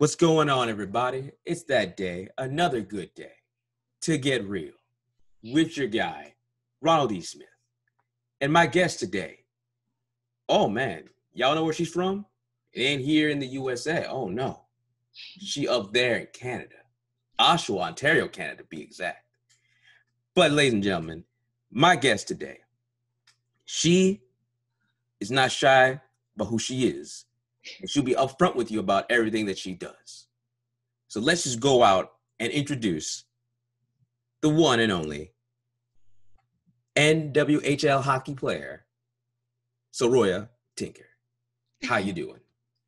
What's going on, everybody? It's that day, another good day to get real with your guy, Ronald E. Smith. And my guest today, oh man, y'all know where she's from? It ain't here in the USA. Oh no, she up there in Canada, Oshawa, Ontario, Canada to be exact. But ladies and gentlemen, my guest today, she is not shy about who she is. And she'll be upfront with you about everything that she does. So let's just go out and introduce the one and only NWHL hockey player, Saroya Tinker. How you doing?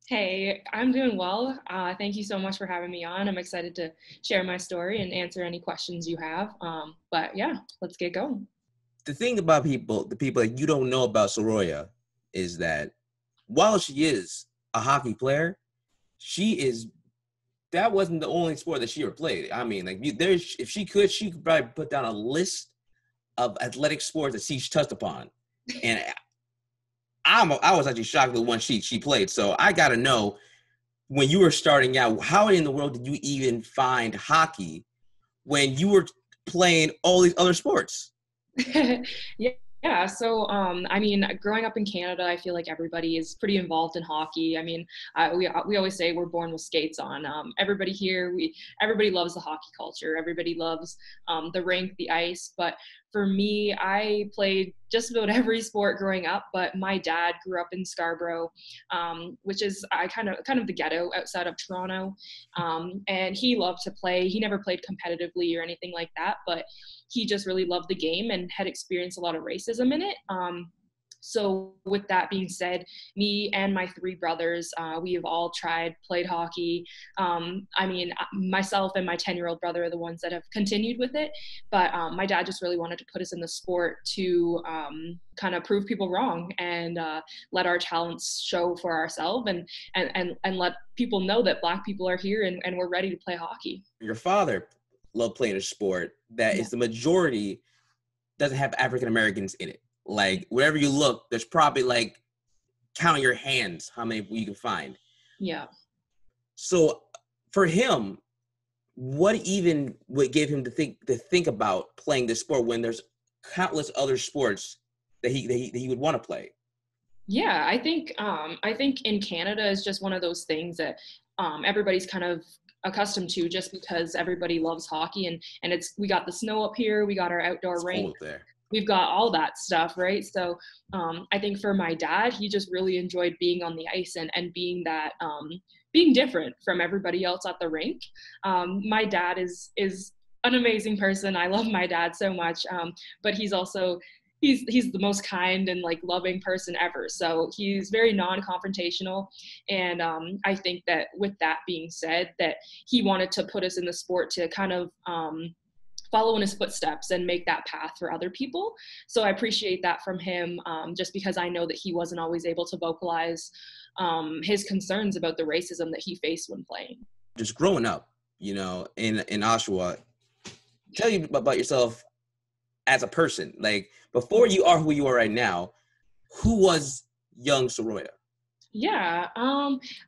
Hey, I'm doing well. Thank you so much for having me on. I'm excited to share my story and answer any questions you have. But yeah, let's get going. The thing about the people that you don't know about Saroya is that while she is a hockey player, that wasn't the only sport that she ever played. I mean, like if she could probably put down a list of athletic sports that she's touched upon. And I was actually shocked at the one she played. So I got to know, when you were starting out, how in the world did you even find hockey when you were playing all these other sports? Yeah. So, I mean, growing up in Canada, I feel like everybody is pretty involved in hockey. I mean, we always say we're born with skates on. Everybody here, everybody loves the hockey culture. Everybody loves the rink, the ice. But for me, I played just about every sport growing up. But my dad grew up in Scarborough, which is kind of the ghetto outside of Toronto, and he loved to play. He never played competitively or anything like that, but he just really loved the game and had experienced a lot of racism in it. So with that being said, me and my three brothers, we have all played hockey. I mean, myself and my 10-year-old brother are the ones that have continued with it. But my dad just really wanted to put us in the sport to kind of prove people wrong and let our talents show for ourselves and let people know that Black people are here and we're ready to play hockey. Your father loved playing a sport that is the majority doesn't have African Americans in it. Like, wherever you look, there's probably, like, count your hands how many you can find. Yeah. So for him, what gave him to think about playing this sport when there's countless other sports that he would want to play? Yeah, I think in Canada is just one of those things that everybody's kind of accustomed to, just because everybody loves hockey and we got the snow up here, we got our outdoor rink there. We've got all that stuff, right? So I think for my dad, he just really enjoyed being on the ice and being that being different from everybody else at the rink. My dad is an amazing person. I love my dad so much, but he's also he's the most kind and like loving person ever. So he's very non-confrontational. And I think that with that being said, that he wanted to put us in the sport to kind of follow in his footsteps and make that path for other people. So I appreciate that from him, just because I know that he wasn't always able to vocalize his concerns about the racism that he faced when playing. Just growing up, in Oshawa, tell you about yourself as a person. Like, before you are who you are right now, who was young Saroya? Yeah,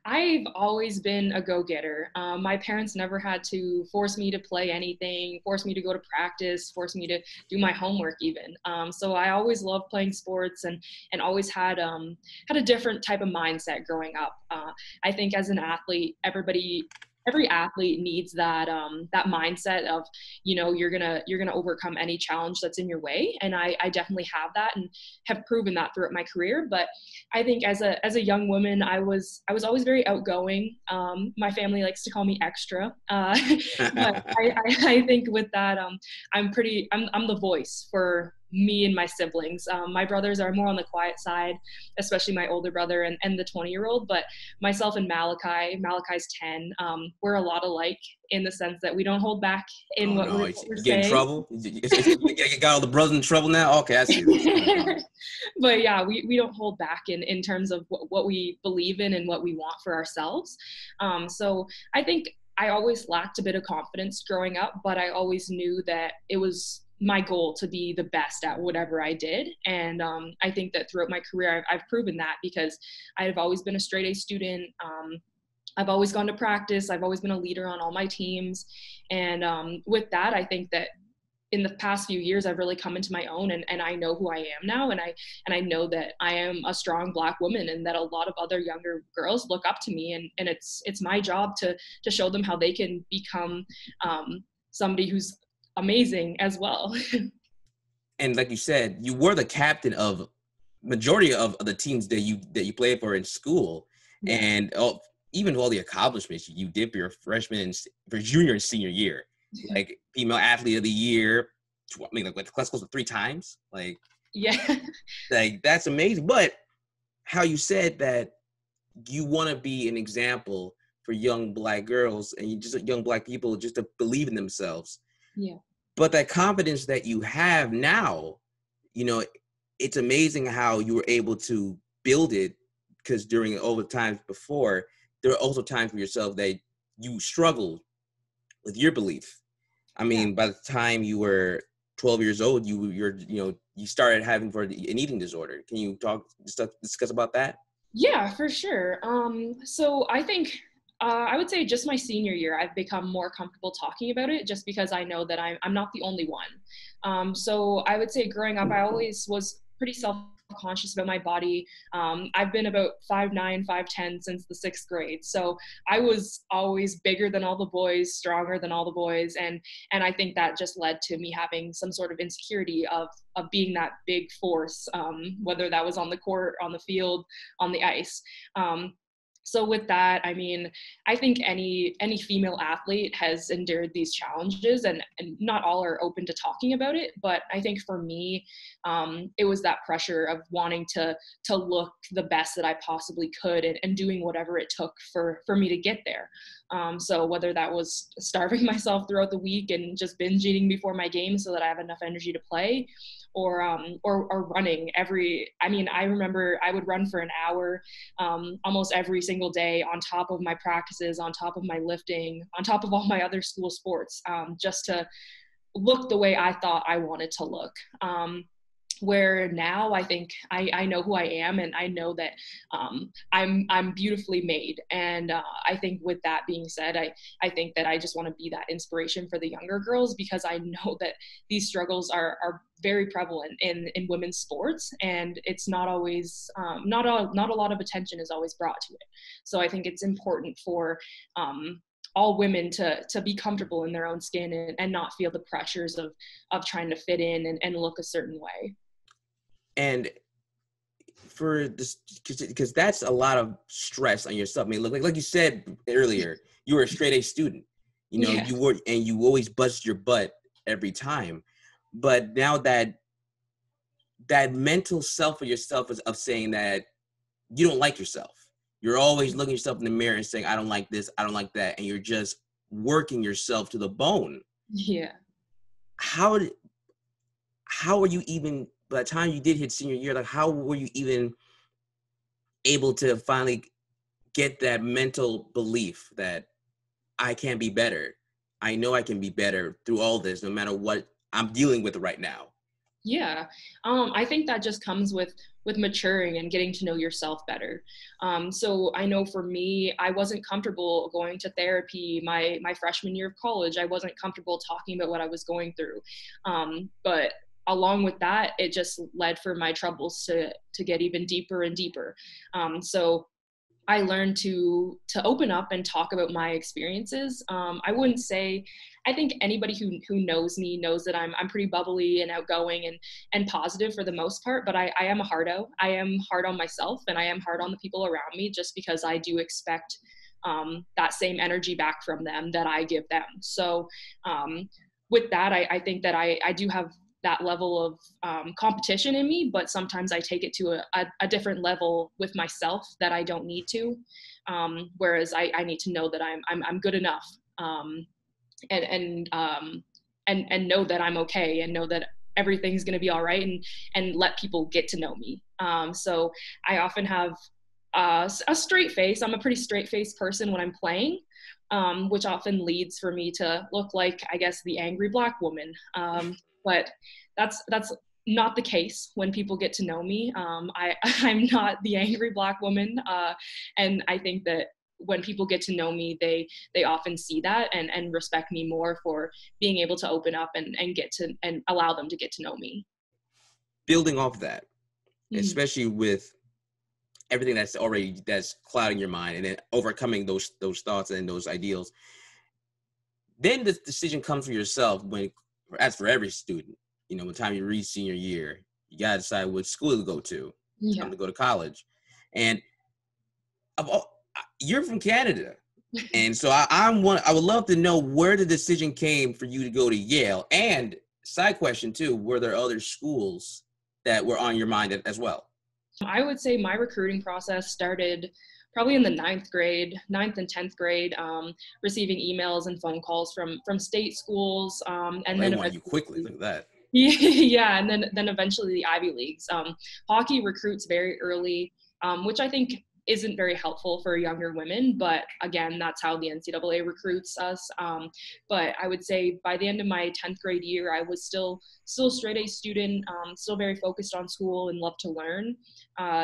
I've always been a go-getter. My parents never had to force me to play anything, force me to go to practice, force me to do my homework even. So I always loved playing sports and always had a different type of mindset growing up. I think as an athlete, every athlete needs that mindset of, you're gonna overcome any challenge that's in your way, and I definitely have that and have proven that throughout my career. But I think as a young woman, I was always very outgoing. My family likes to call me extra, but I think with that, I'm the voice for me and my siblings. My brothers are more on the quiet side, especially my older brother and the 20-year-old, but myself and Malachi's 10, we're a lot alike in the sense that we don't hold back in what we're you saying. Get in trouble? You got all the brothers in trouble now? Okay, I see this. But yeah, we don't hold back in terms of what we believe in and what we want for ourselves. So I think I always lacked a bit of confidence growing up, but I always knew that it was my goal to be the best at whatever I did. And I think that throughout my career, I've proven that, because I've always been a straight A student. I've always gone to practice. I've always been a leader on all my teams. And with that, I think that in the past few years, I've really come into my own, and I know who I am now. And I know that I am a strong Black woman, and that a lot of other younger girls look up to me. And it's my job to show them how they can become somebody who's amazing as well. And like you said, you were the captain of majority of the teams that you played for in school, Yeah. and even all the accomplishments you did for your freshman, for junior and senior year, like female athlete of the year. I mean, like class close to 3 times. Like, Yeah. like that's amazing. But how you said that you want to be an example for young Black girls and just young Black people just to believe in themselves. Yeah. But that confidence that you have now, you know, it's amazing how you were able to build it, because during all the times before, there were also times for yourself that you struggled with your belief. I mean, by the time you were 12 years old, you started having an eating disorder. Can you discuss about that? Yeah, for sure. So I think I would say just my senior year, I've become more comfortable talking about it, just because I know that I'm not the only one. So I would say growing up, I always was pretty self-conscious about my body. I've been about 5'9", 5'10" since the 6th grade. So I was always bigger than all the boys, stronger than all the boys. And I think that just led to me having some sort of insecurity of being that big force, whether that was on the court, on the field, on the ice. So with that, I mean, I think any female athlete has endured these challenges, and not all are open to talking about it. But I think for me, it was that pressure of wanting to look the best that I possibly could, and doing whatever it took for me to get there. So whether that was starving myself throughout the week and just binge eating before my game so that I have enough energy to play, or running I remember I would run for an hour almost every single day, on top of my practices, on top of my lifting, on top of all my other school sports, just to look the way I thought I wanted to look. Where now I think I know who I am, and I know that I'm beautifully made. And I think with that being said, I think that I just want to be that inspiration for the younger girls, because I know that these struggles are very prevalent in women's sports, and it's not always not a lot of attention is always brought to it. So I think it's important for all women to be comfortable in their own skin, and not feel the pressures of trying to fit in and look a certain way. And for this, because that's a lot of stress on yourself. I mean, look, like you said earlier, you were a straight A student. You know, Yeah. you always bust your butt every time. But now that mental self of yourself is of saying that you don't like yourself. You're always looking yourself in the mirror and saying, I don't like this, I don't like that. And you're just working yourself to the bone. Yeah. How are you even, by the time you did hit senior year, like how were you even able to finally get that mental belief that I can be better? I know I can be better through all this, no matter what I'm dealing with right now. Yeah. I think that just comes with maturing and getting to know yourself better. So I know for me, I wasn't comfortable going to therapy my freshman year of college. I wasn't comfortable talking about what I was going through. But along with that, it just led for my troubles to get even deeper and deeper. So I learned to open up and talk about my experiences. I wouldn't say, I think anybody who knows me knows that I'm pretty bubbly and outgoing and positive for the most part, but I am a hardo. I am hard on myself, and I am hard on the people around me, just because I do expect that same energy back from them that I give them. So with that, I think that I do have that level of competition in me, but sometimes I take it to a different level with myself that I don't need to. Whereas I need to know that I'm good enough, and know that I'm okay, and know that everything's going to be all right, and let people get to know me. So I often have a straight face. I'm a pretty straight faced person when I'm playing, which often leads for me to look like, I guess, the angry Black woman. But that's not the case when people get to know me. I'm not the angry Black woman. And I think that when people get to know me, they often see that and respect me more for being able to open up and get to and allow them to get to know me. Building off that, Mhm. especially with everything that's clouding your mind, and then overcoming those thoughts and those ideals, then the decision comes for yourself when, as for every student, you know, when time you reach senior year, you gotta decide which school to go to. Time Yeah. to go to college, and of all, you're from Canada, and so I would love to know where the decision came for you to go to Yale. And side question too, were there other schools that were on your mind as well? I would say my recruiting process started probably in the ninth and 10th grade, receiving emails and phone calls from state schools, Oh, and they then wanted you eventually, quickly. Look at that. yeah, and then eventually the Ivy Leagues. Hockey recruits very early, which I think isn't very helpful for younger women, but again, that's how the NCAA recruits us. But I would say by the end of my 10th grade year, I was still a straight A student, still very focused on school and love to learn.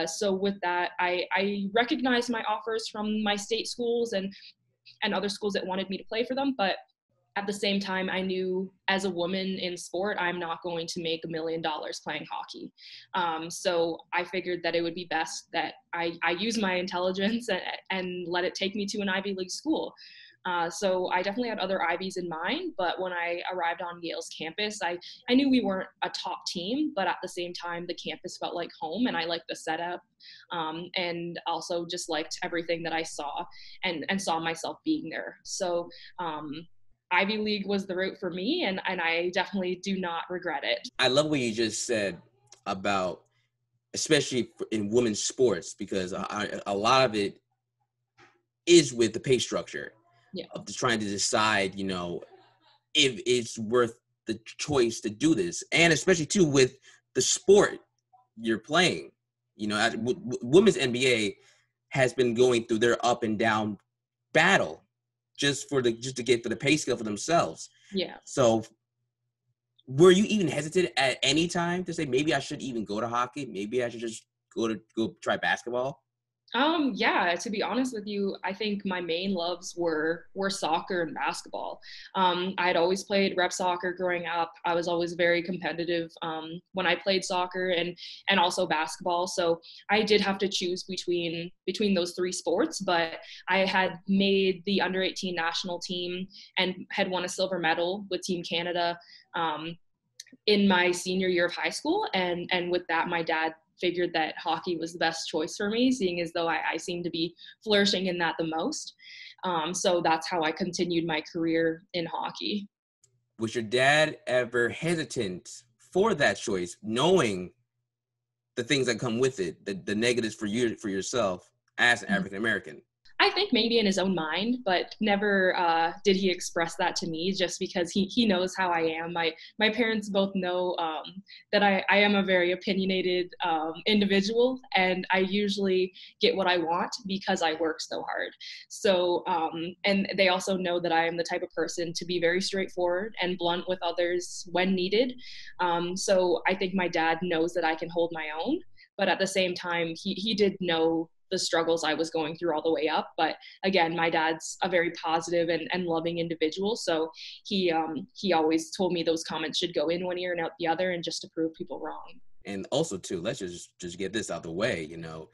So with that, I recognized my offers from my state schools and other schools that wanted me to play for them, but at the same time, I knew as a woman in sport, I'm not going to make $1 million playing hockey. So I figured that it would be best that I use my intelligence and let it take me to an Ivy League school. So I definitely had other Ivies in mind, but when I arrived on Yale's campus, I knew we weren't a top team, but at the same time, the campus felt like home, and I liked the setup, and also just liked everything that I saw and saw myself being there. So Ivy League was the route for me, and I definitely do not regret it. I love what you just said about, especially in women's sports, because a lot of it is with the pay structure Yeah. of trying to decide, you know, if it's worth the choice to do this, and especially too with the sport you're playing. You know, women's NBA has been going through their up and down battle just to get for the pay scale for themselves. Yeah. So, were you even hesitant at any time to say maybe I should even go to hockey? Maybe I should just go try basketball? Yeah, to be honest with you, I think my main loves were soccer and basketball. I had always played rep soccer growing up. I was always very competitive when I played soccer and also basketball. So I did have to choose between those three sports, but I had made the under 18 national team and had won a silver medal with Team Canada. In my senior year of high school, and with that, my dad figured that hockey was the best choice for me, seeing as though I seemed to be flourishing in that the most. So that's how I continued my career in hockey. Was your dad ever hesitant for that choice, knowing the things that come with it, the negatives for you for yourself as an African American? I think maybe in his own mind, but never did he express that to me. Just because he knows how I am. My parents both know that I am a very opinionated individual, and I usually get what I want because I work so hard. So and they also know that I am the type of person to be very straightforward and blunt with others when needed. So I think my dad knows that I can hold my own, but at the same time, he did know the struggles I was going through all the way up. But again, my dad's a very positive and loving individual. So he always told me those comments should go in one ear and out the other, and just to prove people wrong. And also too, let's just get this out the way. You know,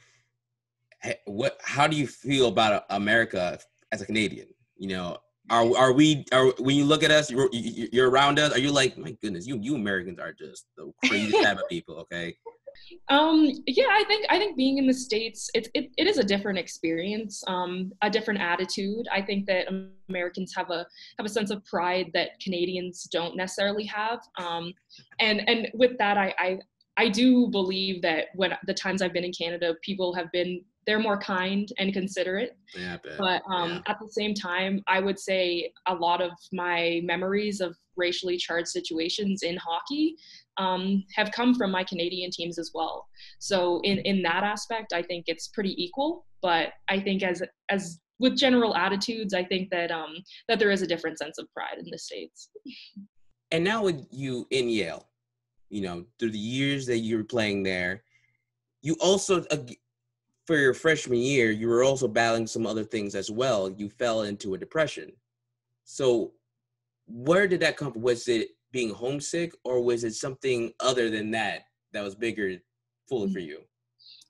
how do you feel about America as a Canadian? You know, are we when you look at us, you're around us, are you like, my goodness, you Americans are just the craziest type of people? Okay. Yeah, I think being in the States, it is a different experience, a different attitude. I think that Americans have a sense of pride that Canadians don't necessarily have. And with that, I do believe that when the times I've been in Canada, people they're more kind and considerate. Yeah, I bet. But Yeah. at the same time, I would say a lot of my memories of racially charged situations in hockey have come from my Canadian teams as well. So in that aspect, I think it's pretty equal. But I think as with general attitudes, I think that that there is a different sense of pride in the States. And now with you in Yale, you know, through the years that you were playing there, you also for your freshman year, you were also battling some other things as well. You fell into a depression. So where did that come from? Was it being homesick, or was it something other than that that was bigger fully for you?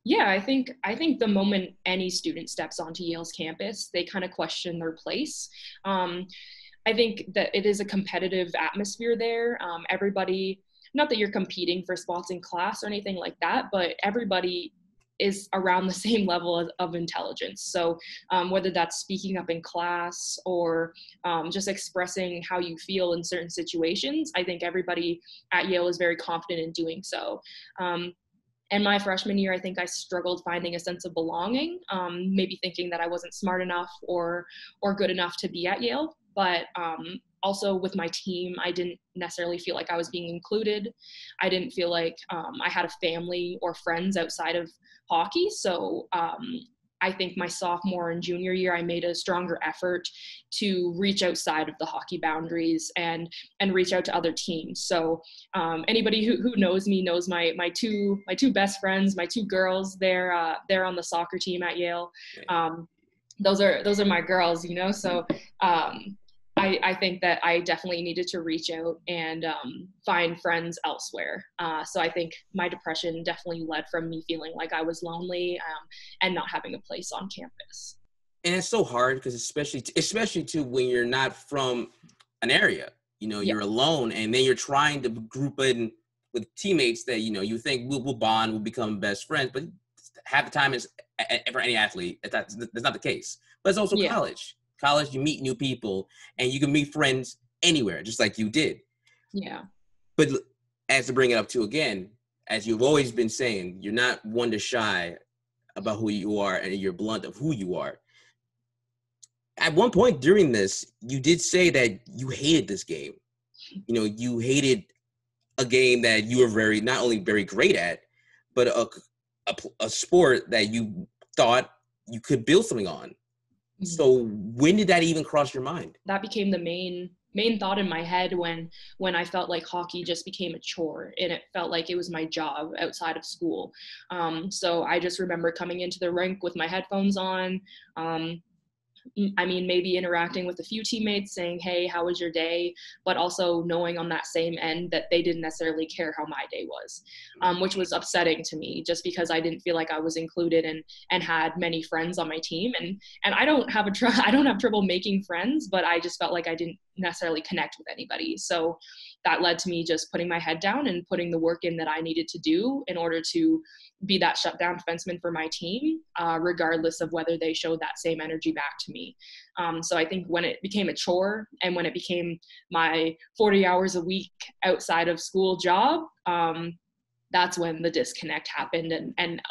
Yeah, I think the moment any student steps onto Yale's campus, they kind of question their place. I think that it is a competitive atmosphere there. Everybody, not that you're competing for spots in class or anything like that, but everybody is around the same level of intelligence. So whether that's speaking up in class or just expressing how you feel in certain situations, I think everybody at Yale is very confident in doing so. And my freshman year, I think I struggled finding a sense of belonging, maybe thinking that I wasn't smart enough or good enough to be at Yale. But also with my team, I didn't necessarily feel like I was being included. I didn't feel like I had a family or friends outside of hockey. So I think my sophomore and junior year, I made a stronger effort to reach outside of the hockey boundaries and reach out to other teams. So anybody who knows me knows my two best friends, my two girls. They're on the soccer team at Yale. Those are my girls, you know. So I think that I definitely needed to reach out and find friends elsewhere. So I think my depression definitely led from me feeling like I was lonely and not having a place on campus. And it's so hard because especially too when you're not from an area, you know, Yeah. you're alone, and then you're trying to group in with teammates that, you know, you think we'll bond, we'll become best friends, but half the time is for any athlete, that's not the case. But it's also Yeah. college, you meet new people and you can meet friends anywhere, just like you did. Yeah. But as to bring it up to again, as you've always been saying, you're not one to shy about who you are, and you're blunt of who you are. At one point during this, you did say that you hated this game. You know, you hated a game that you were not only very great at, but a sport that you thought you could build something on. So when did that even cross your mind? That became the main thought in my head when I felt like hockey just became a chore and it felt like it was my job outside of school. So I just remember coming into the rink with my headphones on. I mean, maybe interacting with a few teammates saying, hey, how was your day? But also knowing on that same end that they didn't necessarily care how my day was, which was upsetting to me just because I didn't feel like I was included and had many friends on my team. And I don't have trouble making friends, but I just felt like I didn't necessarily connect with anybody. So that led to me just putting my head down and putting the work in that I needed to do in order to be that shutdown defenseman for my team, regardless of whether they showed that same energy back to me. So I think when it became a chore and when it became my 40 hours a week outside of school job, that's when the disconnect happened and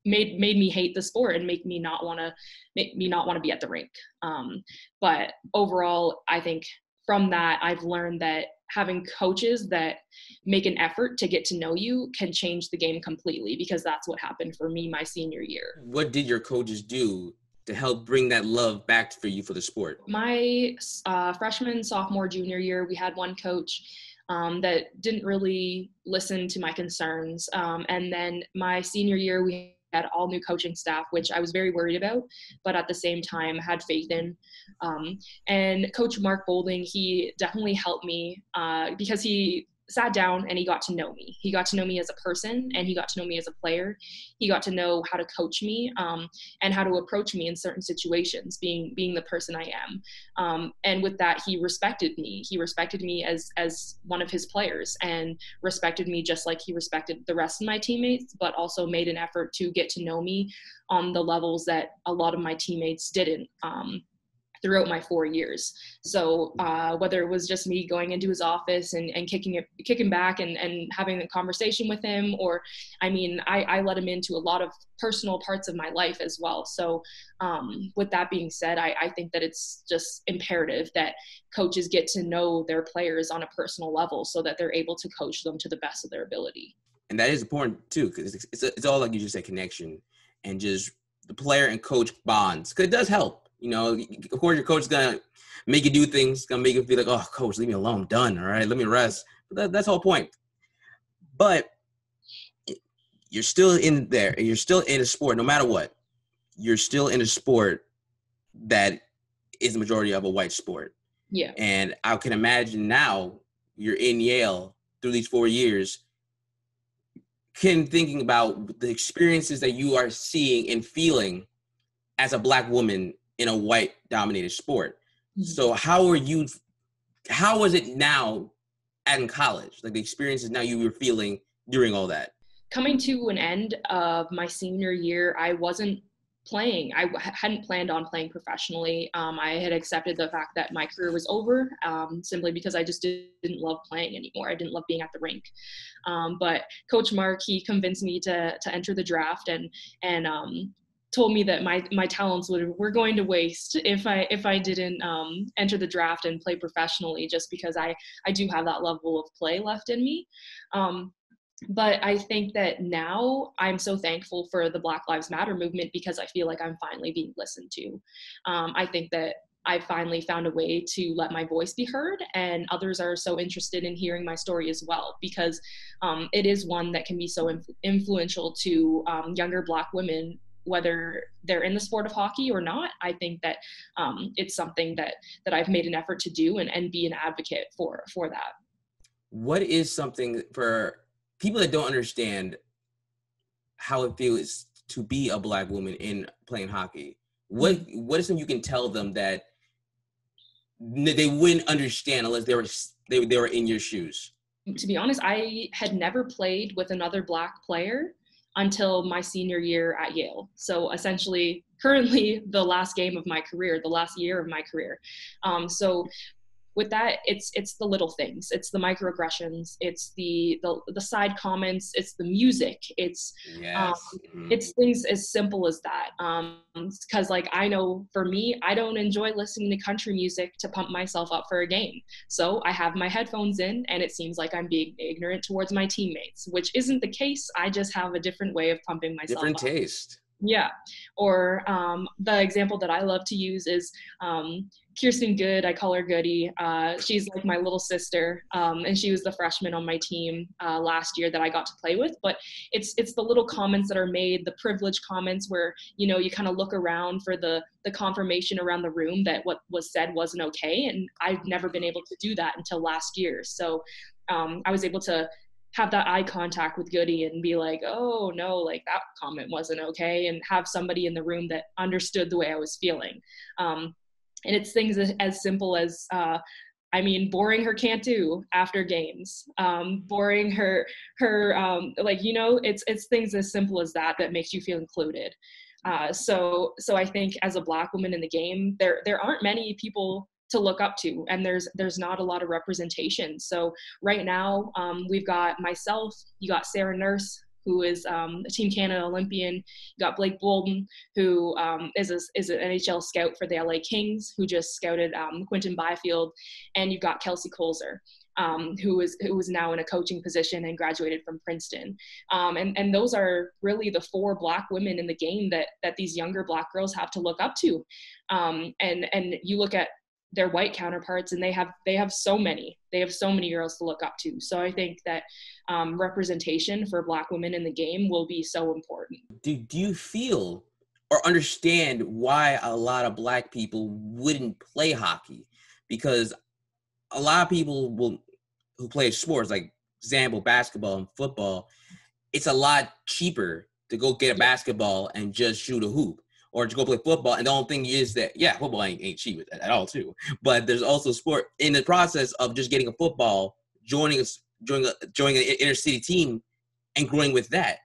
made me hate the sport and make me not want to be at the rink. But overall, I think from that, I've learned that having coaches that make an effort to get to know you can change the game completely, because that's what happened for me my senior year. What did your coaches do to help bring that love back for you for the sport? My freshman, sophomore, junior year, we had one coach that didn't really listen to my concerns. And then my senior year, we had all new coaching staff, which I was very worried about, but at the same time had faith in. And Coach Mark Bolding, he definitely helped me because he sat down and he got to know me. He got to know me as a person and he got to know me as a player. He got to know how to coach me and how to approach me in certain situations, being the person I am. And with that, he respected me. He respected me as one of his players and respected me just like he respected the rest of my teammates, but also made an effort to get to know me on the levels that a lot of my teammates didn't. Throughout my 4 years. So whether it was just me going into his office and kicking back and having a conversation with him, or I mean, I let him into a lot of personal parts of my life as well. So with that being said, I think that it's just imperative that coaches get to know their players on a personal level so that they're able to coach them to the best of their ability. And that is important too, because it's all like you just said, connection and just the player and coach bonds. Because it does help. You know, of course, your coach is going to make you do things, going to make you feel like, oh, coach, leave me alone. I'm done. All right, let me rest. That's the whole point. But you're still in there. You're still in a sport no matter what. you're still in a sport that is the majority of a white sport. Yeah. And I can imagine now you're in Yale through these 4 years, thinking about the experiences that you are seeing and feeling as a Black woman in a white dominated sport. Mm-hmm. So how was it now in college? Like the experiences now you were feeling during all that? Coming to an end of my senior year, I wasn't playing. I hadn't planned on playing professionally. I had accepted the fact that my career was over, simply because I just didn't love playing anymore. I didn't love being at the rink. But Coach Mark, he convinced me to enter the draft and told me that my talents were going to waste if I didn't enter the draft and play professionally, just because I do have that level of play left in me. But I think that now I'm so thankful for the Black Lives Matter movement, because I feel like I'm finally being listened to. I think that I finally found a way to let my voice be heard, and others are so interested in hearing my story as well, because it is one that can be so influential to younger Black women, whether they're in the sport of hockey or not. I think that it's something that I've made an effort to do and be an advocate for that. What is something for people that don't understand how it feels to be a Black woman in playing hockey? What is something you can tell them that they wouldn't understand unless they were in your shoes? To be honest, I had never played with another Black player until my senior year at Yale. So essentially, currently the last game of my career, the last year of my career. So with that, it's the little things, it's the microaggressions, it's the side comments, it's the music, it's it's things as simple as that. Because like, I know for me, I don't enjoy listening to country music to pump myself up for a game, so I have my headphones in, and it seems like I'm being ignorant towards my teammates, which isn't the case. I just have a different way of pumping myself different up. Taste. Yeah. Or the example that I love to use is Kirsten Good. I call her Goody. She's like my little sister, and she was the freshman on my team last year that I got to play with. But it's the little comments that are made, the privileged comments where, you know, you kind of look around for the confirmation around the room that what was said wasn't okay. And I've never been able to do that until last year. So I was able to have that eye contact with Goody and be like, oh no, like that comment wasn't okay, and have somebody in the room that understood the way I was feeling. And it's things as simple as, I mean, boring her Cantu after games, boring her like, you know, it's things as simple as that makes you feel included. So I think as a Black woman in the game, there aren't many people to look up to, and there's not a lot of representation. So right now, we've got myself, you got Sarah Nurse, who is a Team Canada Olympian. You got Blake Bolden, who is an NHL scout for the LA Kings, who just scouted Quinton Byfield, and you've got Kelsey Colzer, who is now in a coaching position and graduated from Princeton. And those are really the 4 Black women in the game that these younger Black girls have to look up to. And you look at their white counterparts, and they have so many girls to look up to. So I think that representation for Black women in the game will be so important. Do you feel or understand why a lot of Black people wouldn't play hockey? Because a lot of people who play sports, like example basketball and football, it's a lot cheaper to go get a basketball and just shoot a hoop, or to go play football. And the only thing is that, yeah, football ain't cheap at all too. But there's also sport in the process of just getting a football, joining an inner city team and growing with that.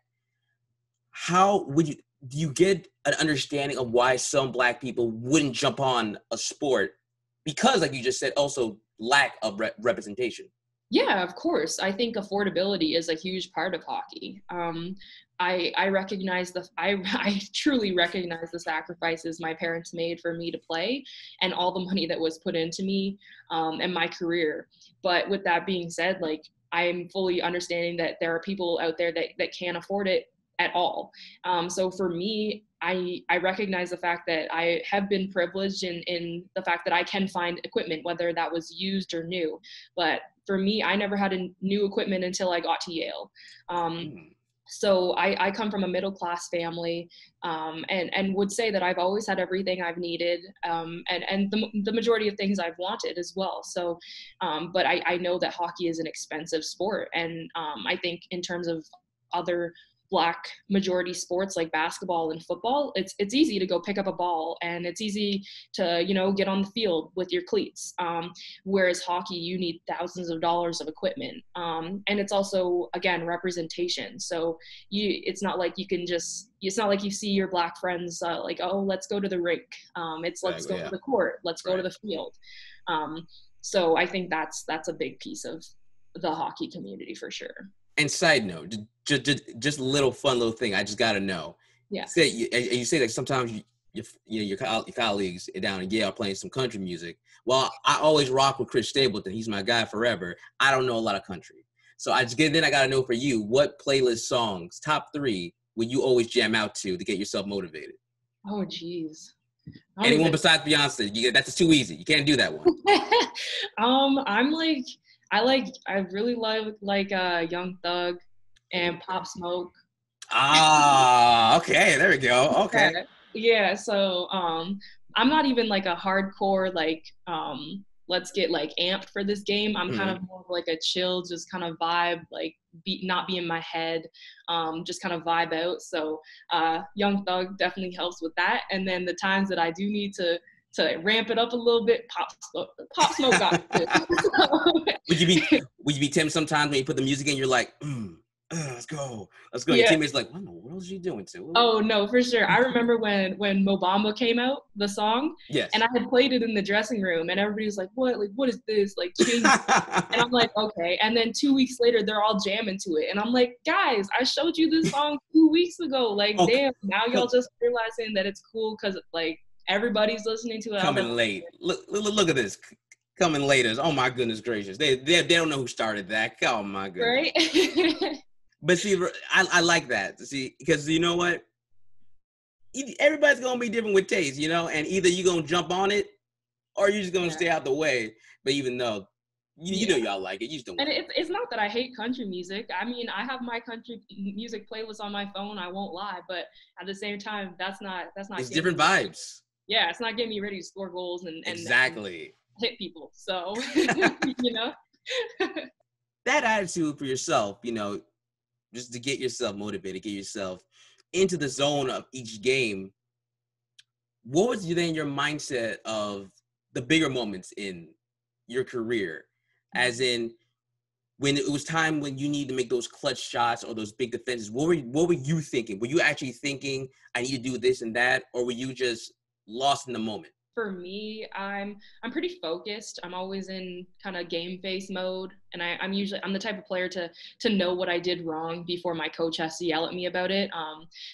How do you get an understanding of why some Black people wouldn't jump on a sport? Because like you just said, also lack of representation. Yeah, of course. I think affordability is a huge part of hockey. I recognize I truly recognize the sacrifices my parents made for me to play, and all the money that was put into me and my career. But with that being said, like, I'm fully understanding that there are people out there that can't afford it at all. So for me, I recognize the fact that I have been privileged in the fact that I can find equipment, whether that was used or new. But for me, I never had a new equipment until I got to Yale. So I come from a middle class family, and would say that I've always had everything I've needed, and the majority of things I've wanted as well. So, but I know that hockey is an expensive sport, and I think in terms of other Black majority sports like basketball and football, it's easy to go pick up a ball, and it's easy to, you know, get on the field with your cleats. Whereas hockey, you need thousands of dollars of equipment, and it's also, again, representation. So it's not like you can just, it's not like you see your Black friends like, oh, let's go to the rink. It's let's go to the court, let's go to the field. So I think that's a big piece of the hockey community for sure. And side note, just a little fun little thing. I just got to know. Yeah. You say that sometimes your colleagues down in Yale are playing some country music. Well, I always rock with Chris Stapleton. He's my guy forever. I don't know a lot of country. So I got to know for you, what playlist songs, top 3, would you always jam out to get yourself motivated? Oh, geez. Anyone besides Beyonce? That's too easy. You can't do that one. I really love Young Thug and Pop Smoke. Ah, okay, there we go. Okay. Yeah, so I'm not even like a hardcore let's get like amped for this game. I'm kind of more like a chill, just kind of vibe, like not be in my head, just kind of vibe out. So Young Thug definitely helps with that. And then the times that I do need to ramp it up a little bit, Pop Smoke got it. Would you be tempted sometimes when you put the music in, you're like, let's go. Yeah. Your teammates like, what in the world is she doing to? Oh no, for sure. I remember when Mo Bamba came out, the song, yes, and I had played it in the dressing room, and everybody was like, what? Like, what is this? Like, change. And I'm like, okay. And then 2 weeks later, they're all jamming to it, and I'm like, guys, I showed you this song 2 weeks ago. Like, damn, now y'all just realizing that it's cool because like everybody's listening to it. Coming late. Look at this. Coming later. Oh my goodness gracious. They don't know who started that. Oh my goodness. Right. But see, I like that. See, because you know what? Everybody's gonna be different with taste, you know, and either you're gonna jump on it or you're just gonna stay out the way. But even though you know y'all like it, you just don't. And it's not that I hate country music. I mean, I have my country music playlist on my phone. I won't lie, but at the same time, that's not. It's different vibes. Yeah, it's not getting me ready to score goals and exactly hit people. So you know, that attitude for yourself, you know, just to get yourself motivated, get yourself into the zone of each game. What was then your mindset of the bigger moments in your career? As in, when it was time when you need to make those clutch shots or those big defenses, what were you thinking? Were you actually thinking, I need to do this and that? Or were you just lost in the moment? For me, I'm pretty focused. I'm always in kind of game face mode, and I'm the type of player to know what I did wrong before my coach has to yell at me about it.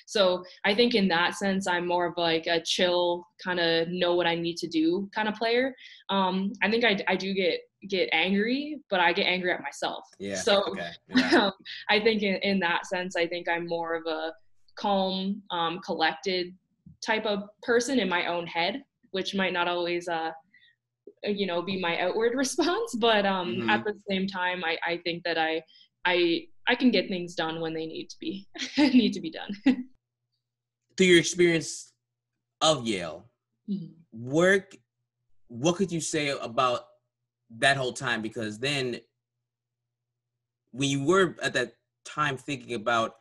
So I think in that sense, I'm more of like a chill, kind of know what I need to do kind of player. I think I do get angry, but I get angry at myself. Yeah. So okay. Yeah. I think in that sense, I think I'm more of a calm, collected type of person in my own head, which might not always, be my outward response. But at the same time, I think that I can get things done when they need to be done. Through your experience of Yale, what could you say about that whole time? Because then when you were at that time thinking about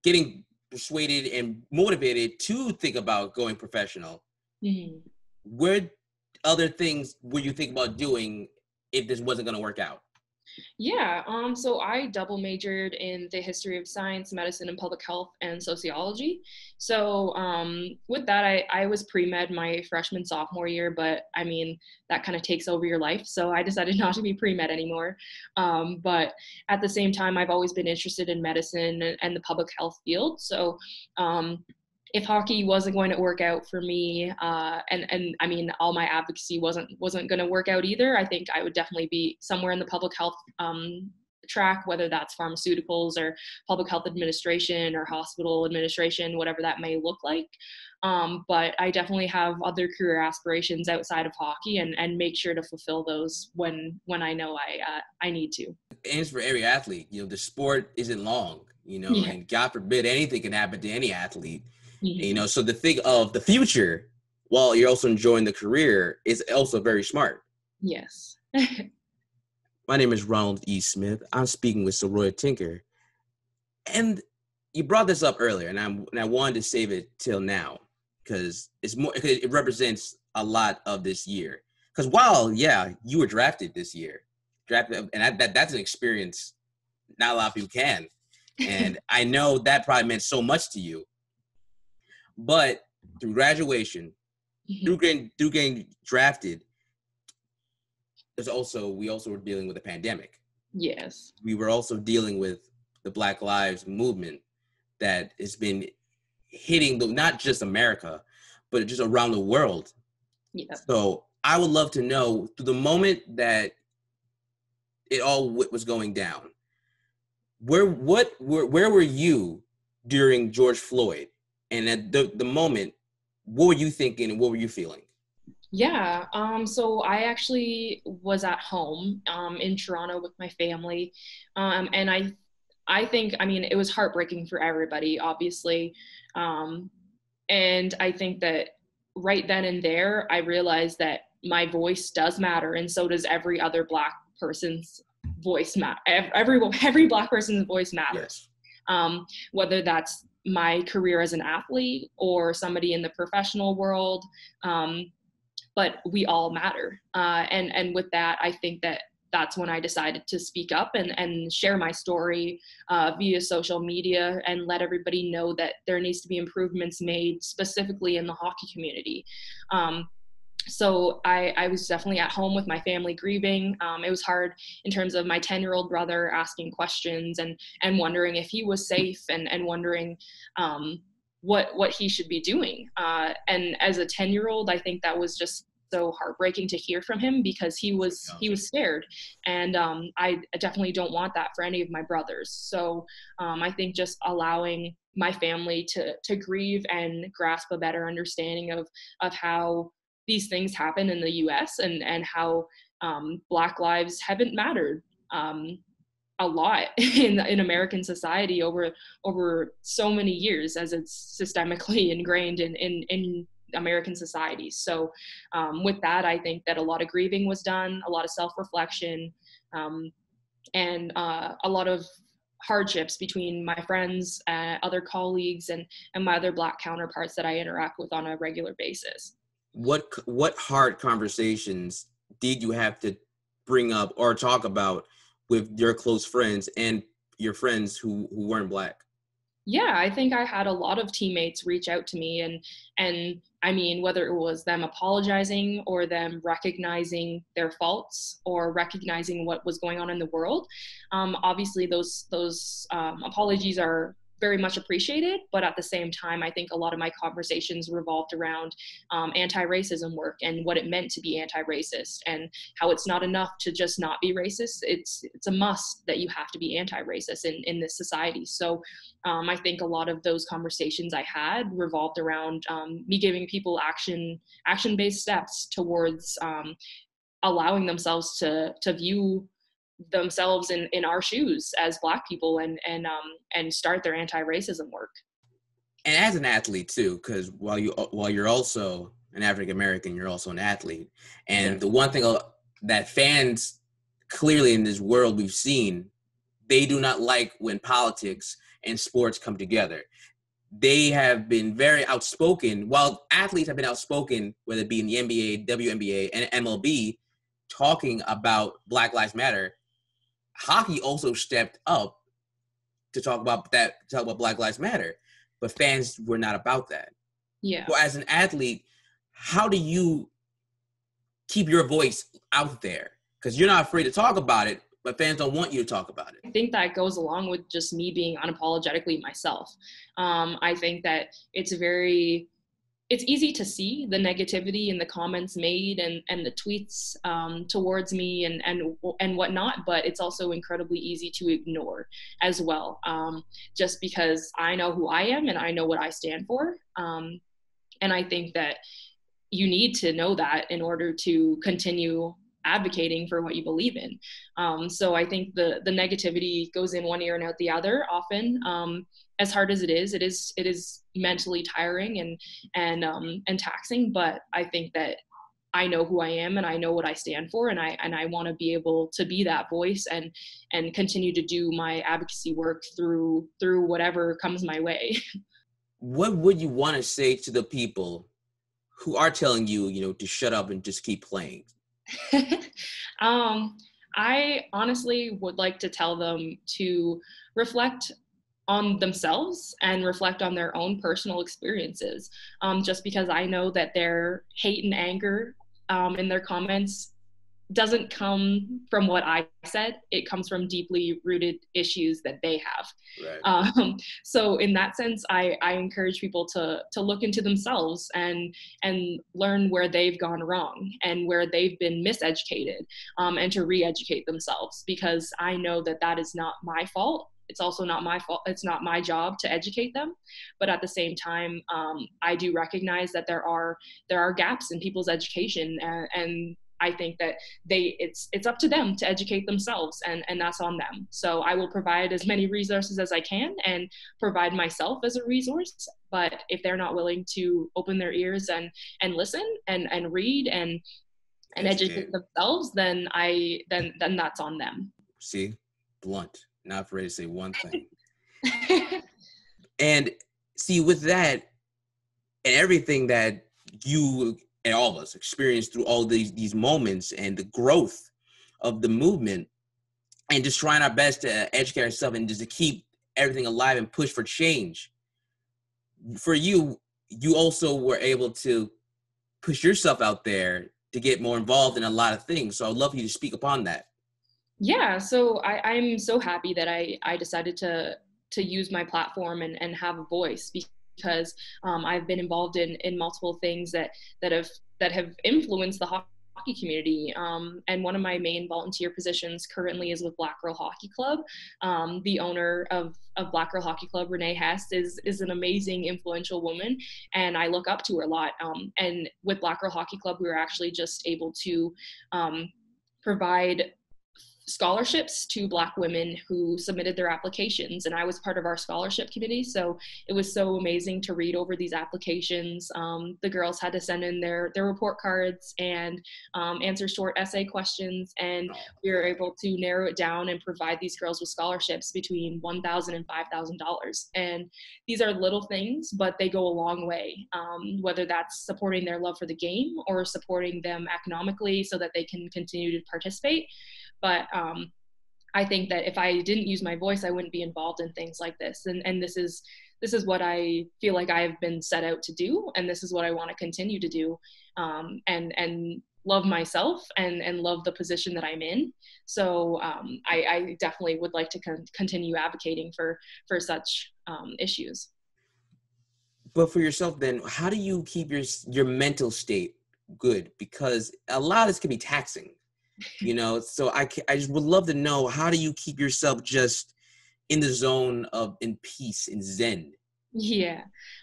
getting persuaded and motivated to think about going professional, what other things were you thinking about doing if this wasn't going to work out? Yeah, so I double majored in the history of science, medicine, and public health, and sociology. So with that, I was pre-med my freshman, sophomore year, but I mean, that kind of takes over your life. So I decided not to be pre-med anymore. But at the same time, I've always been interested in medicine and the public health field. So if hockey wasn't going to work out for me, and I mean, all my advocacy wasn't going to work out either, I think I would definitely be somewhere in the public health track, whether that's pharmaceuticals or public health administration or hospital administration, whatever that may look like. But I definitely have other career aspirations outside of hockey, and make sure to fulfill those when I know I need to. And for every athlete, you know, the sport isn't long. Yeah. and God forbid anything can happen to any athlete. Mhm. So the thing of the future, while you're also enjoying the career, is also very smart. Yes. My name is Ronald E. Smith. I'm speaking with Saroya Tinker. And you brought this up earlier, and I wanted to save it till now because it represents a lot of this year. Because while you were drafted this year, and that's an experience not a lot of people can, and I know that probably meant so much to you. But through graduation, through getting drafted, we also were dealing with a pandemic. Yes. We were also dealing with the Black Lives movement that has been hitting not just America, but just around the world. Yeah. So I would love to know, through the moment that it all was going down, where were you during George Floyd? And at the moment, what were you thinking and what were you feeling? Yeah. So I actually was at home in Toronto with my family. And I think, I mean, it was heartbreaking for everybody, obviously. Um, and I think that right then and there, I realized that my voice does matter. And so does every other Black person's voice matter. Every Black person's voice matters. Yes. Whether that's my career as an athlete or somebody in the professional world. But we all matter. And with that, I think that that's when I decided to speak up and share my story via social media and let everybody know that there needs to be improvements made specifically in the hockey community. So I was definitely at home with my family grieving. It was hard in terms of my 10-year-old brother asking questions and wondering if he was safe and wondering what he should be doing. And as a 10-year-old, I think that was just so heartbreaking to hear from him because he was scared. And I definitely don't want that for any of my brothers. So I think just allowing my family to grieve and grasp a better understanding of how these things happen in the US and how Black lives haven't mattered a lot in American society over so many years, as it's systemically ingrained in American society. So with that, I think that a lot of grieving was done, a lot of self-reflection, and a lot of hardships between my friends, other colleagues, and my other Black counterparts that I interact with on a regular basis. What hard conversations did you have to bring up or talk about with your close friends and your friends who weren't Black? Yeah, I think I had a lot of teammates reach out to me and I mean, whether it was them apologizing or them recognizing their faults or recognizing what was going on in the world. Obviously those apologies are very much appreciated, but at the same time, I think a lot of my conversations revolved around anti-racism work and what it meant to be anti-racist and how it's not enough to just not be racist. It's a must that you have to be anti-racist in this society. So I think a lot of those conversations I had revolved around me giving people action-based steps towards allowing themselves to view themselves in our shoes as Black people and start their anti-racism work. And as an athlete too, because while you're also an African American, you're also an athlete. And the one thing that fans clearly in this world we've seen, they do not like when politics and sports come together. They have been very outspoken, while athletes have been outspoken, whether it be in the NBA, WNBA, and MLB, talking about Black Lives Matter. Hockey also stepped up to talk about Black Lives Matter, but fans were not about that. Yeah. So as an athlete, how do you keep your voice out there? Because you're not afraid to talk about it, but fans don't want you to talk about it. I think that goes along with just me being unapologetically myself. I think that it's easy to see the negativity in the comments made and the tweets towards me and whatnot, but it's also incredibly easy to ignore as well, just because I know who I am and I know what I stand for. And I think that you need to know that in order to continue advocating for what you believe in. So I think the negativity goes in one ear and out the other often. As hard as it is mentally tiring and taxing. But I think that I know who I am and I know what I stand for, and I want to be able to be that voice and continue to do my advocacy work through whatever comes my way. What would you want to say to the people who are telling you, to shut up and just keep playing? I honestly would like to tell them to reflect on themselves and reflect on their own personal experiences. Just because I know that their hate and anger in their comments doesn't come from what I said. It comes from deeply rooted issues that they have. Right. So in that sense, I encourage people to look into themselves and learn where they've gone wrong and where they've been miseducated, and to re-educate themselves, because I know that is not my fault. It's also not my fault. It's not my job to educate them. But at the same time, I do recognize that there are gaps in people's education, and I think that it's up to them to educate themselves, and that's on them. So I will provide as many resources as I can and provide myself as a resource. But if they're not willing to open their ears and listen and read and educate themselves, then that's on them. See, blunt, not afraid to say one thing. And see, with that and everything that you and all of us experienced through all these moments and the growth of the movement, and just trying our best to educate ourselves and just to keep everything alive and push for change. For you, you also were able to push yourself out there to get more involved in a lot of things. So I'd love for you to speak upon that. Yeah, so I'm so happy that I decided to use my platform and have a voice, because I've been involved in multiple things that have influenced the hockey community. And one of my main volunteer positions currently is with Black Girl Hockey Club. The owner of Black Girl Hockey Club, Renee Hess, is an amazing, influential woman, and I look up to her a lot. And with Black Girl Hockey Club, we were actually just able to provide scholarships to Black women who submitted their applications, and I was part of our scholarship committee. So it was so amazing to read over these applications. The girls had to send in their report cards and answer short essay questions, and we were able to narrow it down and provide these girls with scholarships between $1,000 and $5,000. And these are little things, but they go a long way, whether that's supporting their love for the game or supporting them economically so that they can continue to participate. But I think that if I didn't use my voice, I wouldn't be involved in things like this. And this is what I feel like I have been set out to do, and this is what I want to continue to do, and love myself and love the position that I'm in. So I definitely would like to continue advocating for such issues. But for yourself, then, how do you keep your mental state good? Because a lot of this can be taxing. So I just would love to know, how do you keep yourself just in the zone of in peace and zen? Yeah,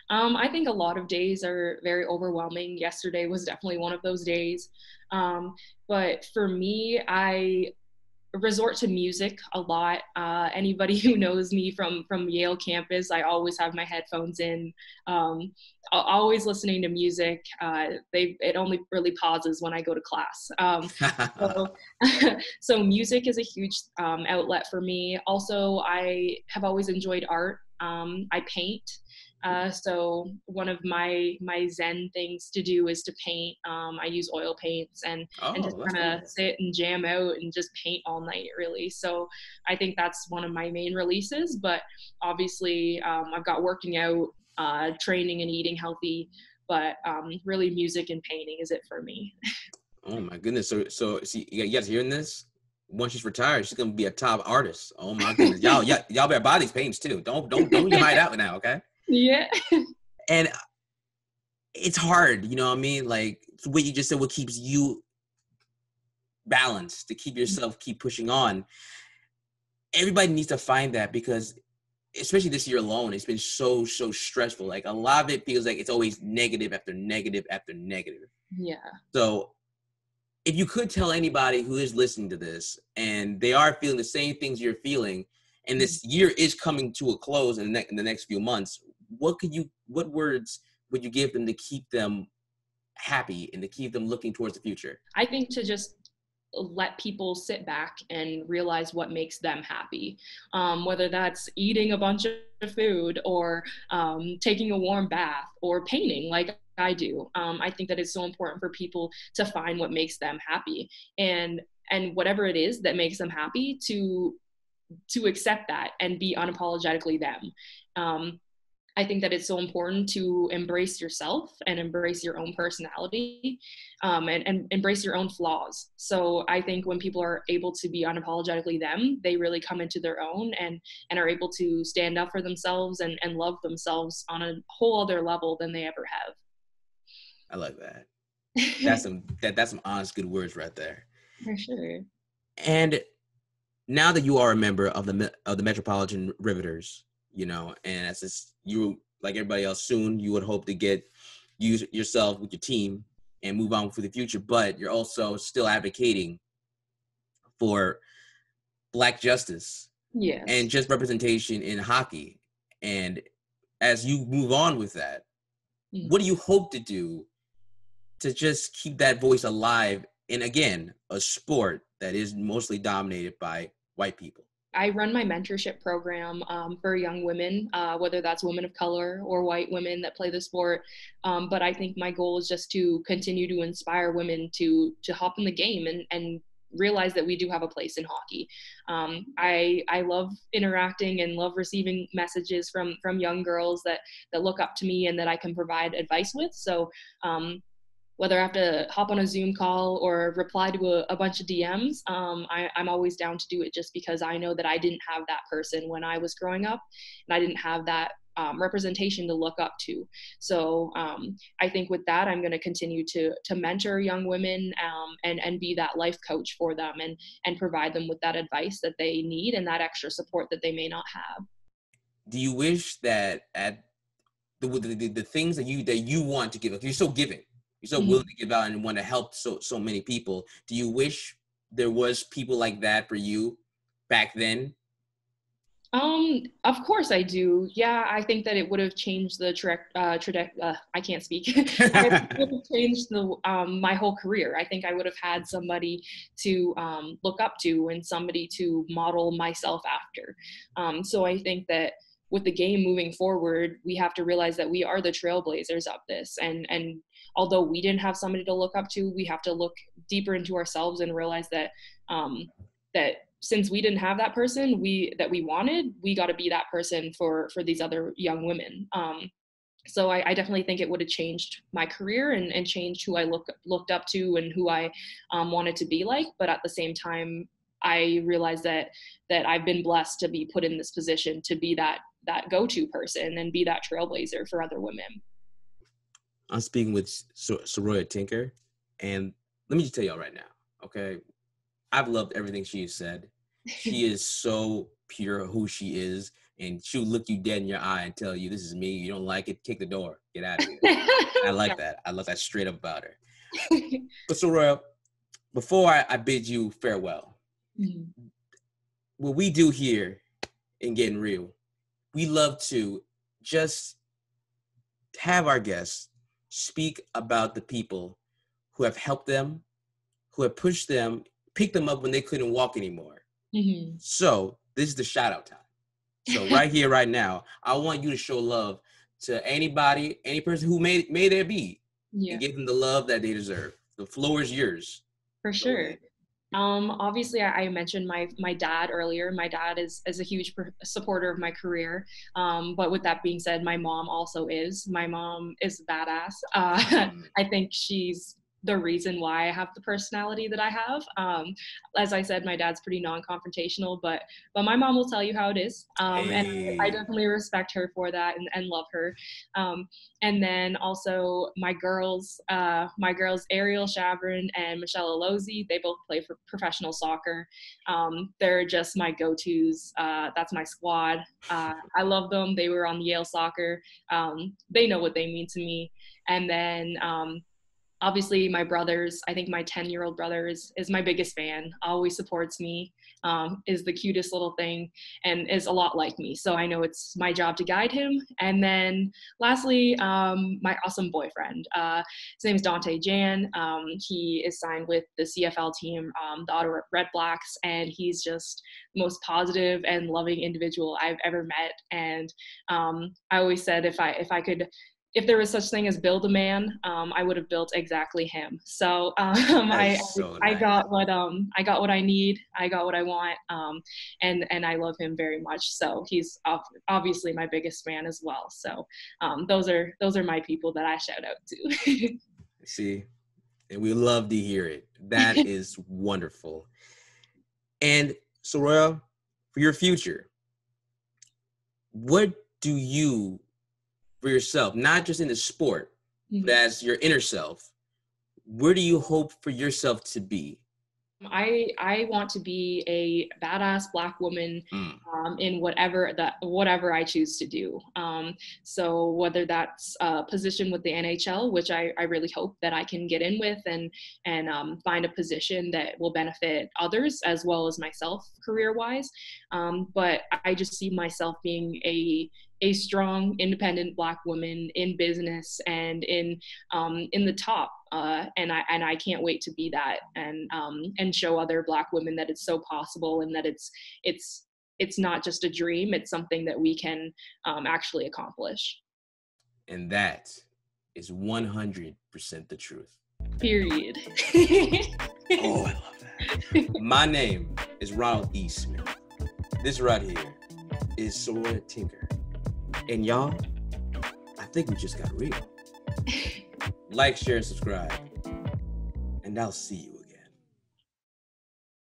I think a lot of days are very overwhelming. Yesterday was definitely one of those days. But for me, I resort to music a lot. Anybody who knows me from Yale campus, I always have my headphones in, always listening to music. It only really pauses when I go to class. So music is a huge outlet for me. Also, I have always enjoyed art. I paint. So one of my zen things to do is to paint. I use oil paints and just kind of sit and jam out and just paint all night, really. So I think that's one of my main releases. But obviously, I've got working out, training and eating healthy. But really, music and painting is it for me. Oh my goodness! So see, you guys hearing this? Once she's retired, she's gonna be a top artist. Oh my goodness, y'all better buy these paints too. Don't even hide out now, okay? Yeah. And it's hard, you know what I mean? Like what you just said, what keeps you balanced, to keep yourself, keep pushing on. Everybody needs to find that, because especially this year alone, it's been so stressful. Like a lot of it feels like it's always negative after negative after negative. Yeah. So if you could tell anybody who is listening to this and they are feeling the same things you're feeling, and this year is coming to a close in the next few months, what words would you give them to keep them happy and to keep them looking towards the future? I think to just let people sit back and realize what makes them happy, whether that's eating a bunch of food or taking a warm bath or painting like I do. I think that it's so important for people to find what makes them happy, and whatever it is that makes them happy, to accept that and be unapologetically them. I think that it's so important to embrace yourself and embrace your own personality, and embrace your own flaws. So I think when people are able to be unapologetically them, they really come into their own and are able to stand up for themselves and love themselves on a whole other level than they ever have. I like that. That's some honest, good words right there. For sure. And now that you are a member of the Metropolitan Riveters, you know, and as this, you, like everybody else, soon you would hope to get yourself with your team and move on for the future, but you're also still advocating for Black justice, yes, and just representation in hockey. And as you move on with that, what do you hope to do to just keep that voice alive in, again, a sport that is mostly dominated by white people? I run my mentorship program for young women, whether that's women of color or white women that play the sport. But I think my goal is just to continue to inspire women to hop in the game and realize that we do have a place in hockey. I love interacting and love receiving messages from young girls that look up to me and that I can provide advice with. So whether I have to hop on a Zoom call or reply to a bunch of DMs, I'm always down to do it, just because I know that I didn't have that person when I was growing up, and I didn't have that representation to look up to. So I think with that, I'm going to continue to mentor young women and be that life coach for them and provide them with that advice that they need and that extra support that they may not have. Do you wish that at the things that you want to give, like, you're so giving, you're so willing to give out and want to help so many people, do you wish there was people like that for you back then? Of course I do. Yeah, I think that it would have changed the I can't speak. It would have changed my whole career. I think I would have had somebody to look up to and somebody to model myself after. So I think that with the game moving forward, we have to realize that we are the trailblazers of this. And although we didn't have somebody to look up to, we have to look deeper into ourselves and realize that that since we didn't have that person that we wanted, we got to be that person for these other young women. So I definitely think it would have changed my career and changed who I looked up to and who I wanted to be like. But at the same time, I realized that I've been blessed to be put in this position to be that go-to person and be that trailblazer for other women. I'm speaking with Saroyatinker, and let me just tell y'all right now, okay? I've loved everything she has said. She is so pure who she is, and she'll look you dead in your eye and tell you, this is me. You don't like it, kick the door, get out of here. I like that. I love that straight up about her. But Saroya, before I bid you farewell, what we do here in Getting Real, we love to just have our guests speak about the people who have helped them, who have pushed them, picked them up when they couldn't walk anymore. So this is the shout out time. So right here, right now, I want you to show love to anybody, any person who may there be, and give them the love that they deserve. The floor is yours. For sure. Obviously, I mentioned my dad earlier. My dad is a huge supporter of my career. But with that being said, my mom also is. My mom is badass. I think she's the reason why I have the personality that I have. As I said, my dad's pretty non-confrontational, but my mom will tell you how it is. And I definitely respect her for that and love her. And then also my girls, Ariel Shavrin and Michelle Alozi, they both play for professional soccer. They're just my go-tos. That's my squad. I love them. They were on Yale soccer. They know what they mean to me. And then obviously my brothers, I think my 10-year-old brother is my biggest fan, always supports me, is the cutest little thing, and is a lot like me. So I know it's my job to guide him. And then lastly, my awesome boyfriend. His name's Dante Jan. He is signed with the CFL team, the Ottawa Red Blacks, and he's just the most positive and loving individual I've ever met. And I always said if there was such thing as build a man, I would have built exactly him. So I got what I need. I got what I want, and I love him very much. So he's obviously my biggest fan as well. So those are my people that I shout out to. See, and we love to hear it. That is wonderful. And Saroya, for your future, what do you, for yourself, not just in the sport, but as your inner self, where do you hope for yourself to be? I want to be a badass Black woman in whatever I choose to do. So whether that's a position with the NHL, which I really hope that I can get in with and find a position that will benefit others as well as myself career-wise. But I just see myself being a strong, independent Black woman in business and in the top. And I can't wait to be that and show other Black women that it's so possible and that it's not just a dream. It's something that we can actually accomplish. And that is 100% the truth. Period. Oh, I love that. My name is Ronald E. Smith. This right here is Sayroyatinker. And y'all, I think we just got real. Like, share, and subscribe. And I'll see you.